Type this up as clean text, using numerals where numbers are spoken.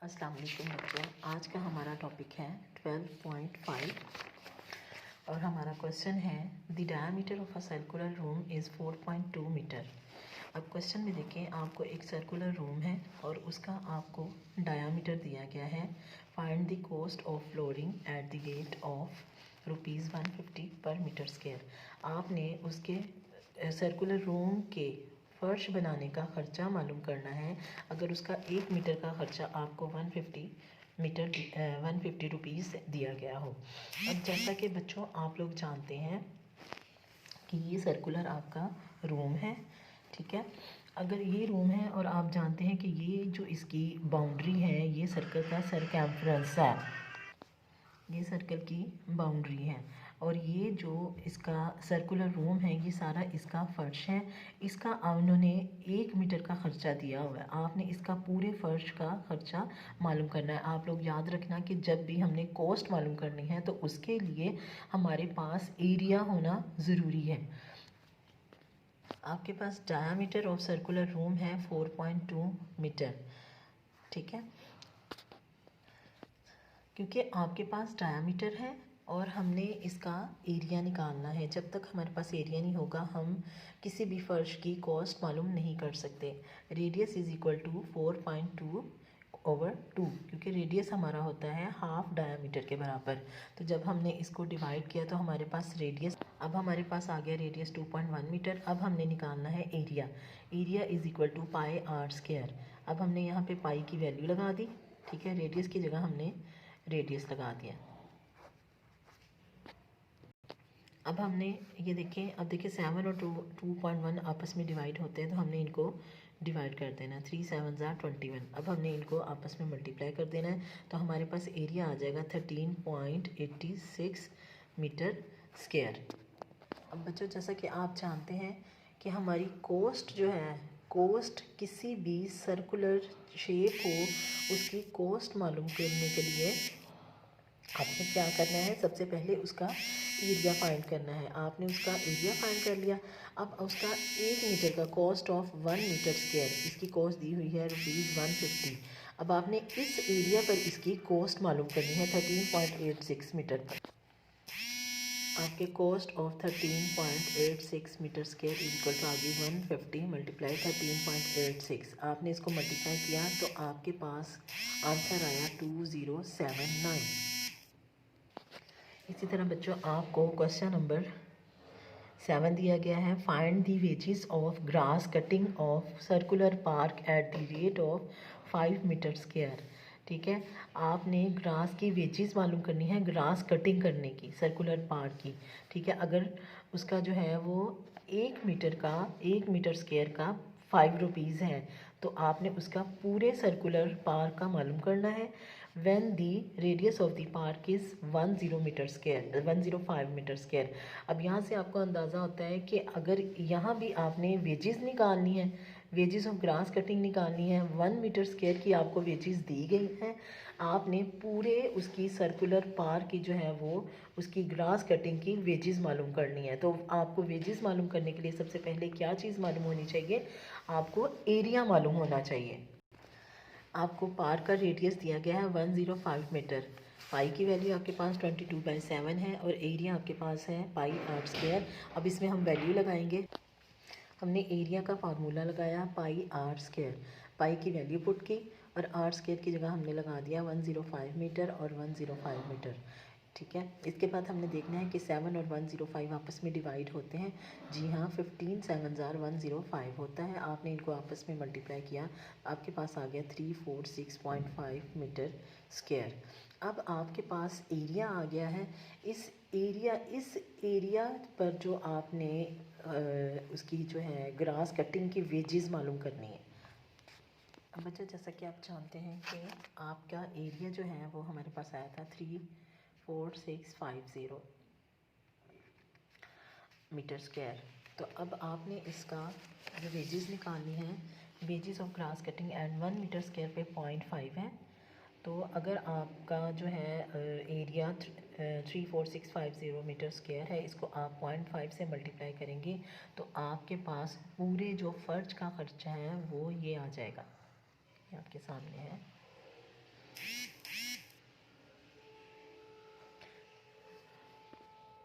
अस्सलाम वालेकुम बच्चों, आज का हमारा टॉपिक है 12.5 और हमारा क्वेश्चन है the diameter of a circular room is 4.2 metre. अब क्वेश्चन में देखें, आपको एक सर्कुलर रूम है और उसका आपको डायमीटर दिया गया है। Find the cost of flooring eight the rate of ₹150 पर मीटर स्क्वायर। आपने उसके सर्कुलर रूम के फ़र्श बनाने का ख़र्चा मालूम करना है। अगर उसका 1 मीटर का ख़र्चा आपको 150 रुपीज़ दिया गया हो। अब जैसा कि बच्चों आप लोग जानते हैं कि ये सर्कुलर आपका रूम है, ठीक है। अगर ये रूम है और आप जानते हैं कि ये जो इसकी बाउंड्री है, ये सर्कल का सरकमफ्रेंस है, ये सर्कल की बाउंड्री है और ये जो इसका सर्कुलर रूम है ये सारा इसका फर्श है। इसका उन्होंने 1 मीटर का ख़र्चा दिया हुआ है। आपने इसका पूरे फर्श का ख़र्चा मालूम करना है। आप लोग याद रखना कि जब भी हमने कॉस्ट मालूम करनी है तो उसके लिए हमारे पास एरिया होना ज़रूरी है। आपके पास डायामीटर ऑफ सर्कुलर रूम है 4.2 मीटर, ठीक है। क्योंकि आपके पास डायामीटर है और हमने इसका एरिया निकालना है। जब तक हमारे पास एरिया नहीं होगा हम किसी भी फ़र्श की कॉस्ट मालूम नहीं कर सकते। रेडियस इज़ इक्वल टू 4.2/2, क्योंकि रेडियस हमारा होता है हाफ डायामीटर के बराबर। तो जब हमने इसको डिवाइड किया तो हमारे पास रेडियस, अब हमारे पास आ गया रेडियस 2.1 मीटर। अब हमने निकालना है area. Area is equal to pi r square. अब हमने यहाँ पे पाई की वैल्यू लगा दी, ठीक है। रेडियस की जगह हमने रेडियस लगा दिया। अब हमने ये देखें, अब देखिए 7 और 2.1 आपस में डिवाइड होते हैं तो हमने इनको डिवाइड कर देना है। 3 7 21। अब हमने इनको आपस में मल्टीप्लाई कर देना है तो हमारे पास एरिया आ जाएगा 13.86 मीटर स्क्वायर। अब बच्चों जैसा कि आप जानते हैं कि हमारी कॉस्ट जो है, कॉस्ट किसी भी सर्कुलर शेप हो उसकी कॉस्ट मालूम करने के लिए आपने क्या करना है, सबसे पहले उसका एरिया फाइंड करना है। आपने उसका एरिया फाइंड कर लिया। अब उसका 1 मीटर का कॉस्ट ऑफ 1 मीटर स्क्वायर, इसकी कॉस्ट दी हुई है ₹150। अब आपने इस एरिया पर इसकी कॉस्ट मालूम करनी है 13.86 मीटर पर। आपके cost of 13.86 meter square equal to आ गई 150 मल्टीप्लाई 13.86। आपने इसको मल्टीप्लाई किया तो आपके पास आंसर आया 2079। इसी तरह बच्चों आपको क्वेश्चन नंबर 7 दिया गया है। Find the wages of grass cutting of circular park at the rate of 5 metre square, ठीक है। आपने ग्रास की वेजेस मालूम करनी है, ग्रास कटिंग करने की सर्कुलर पार्क की, ठीक है। अगर उसका जो है वो 1 मीटर स्क्वायर का 5 रुपीज़ है तो आपने उसका पूरे सर्कुलर पार्क का मालूम करना है। when the radius of the park is 105 metre square. अब यहाँ से आपको अंदाज़ा होता है कि अगर यहाँ भी आपने वेजेस निकालनी है, वेजेस ऑफ ग्रास कटिंग निकालनी है, 1 मीटर स्क्वायर की आपको वेजेस दी गई हैं। आपने पूरे उसकी सर्कुलर पार्क की जो है वो उसकी ग्रास कटिंग की वेजेस मालूम करनी है। तो आपको वेजेस मालूम करने के लिए सबसे पहले क्या चीज़ मालूम होनी चाहिए, आपको एरिया मालूम होना चाहिए। आपको पार्क का रेडियस दिया गया है 105 मीटर। पाई की वैल्यू आपके पास 22/7 है और एरिया आपके पास है पाई आर स्क्वायर। अब इसमें हम वैल्यू लगाएंगे। हमने एरिया का फार्मूला लगाया पाई आर स्क्वायर, पाई की वैल्यू पुट की और आर स्क्वायर की जगह हमने लगा दिया 105 मीटर और 105 मीटर, ठीक है। इसके बाद हमने देखना है कि 7 और 105 आपस में डिवाइड होते हैं। जी हाँ, 15 7 105 होता है। आपने इनको आपस में मल्टीप्लाई किया, आपके पास आ गया 346.5 मीटर स्क्वायर। अब आपके पास एरिया आ गया है। इस एरिया पर जो आपने उसकी जो है ग्रास कटिंग की वेजेस मालूम करनी है। अब बच्चा जैसा कि आप जानते हैं कि आपका एरिया जो है वो हमारे पास आया था 34650 मीटर स्क्वायर। तो अब आपने इसका जो वेजेस निकालनी है, wages of grass cutting at 1 metre square पे 0.5 है। तो अगर आपका जो है एरिया 34650 मीटर स्क्वायर है, इसको आप 0.5 से मल्टीप्लाई करेंगे तो आपके पास पूरे जो फ़र्श का ख़र्चा है वो ये आ जाएगा, ये आपके सामने है।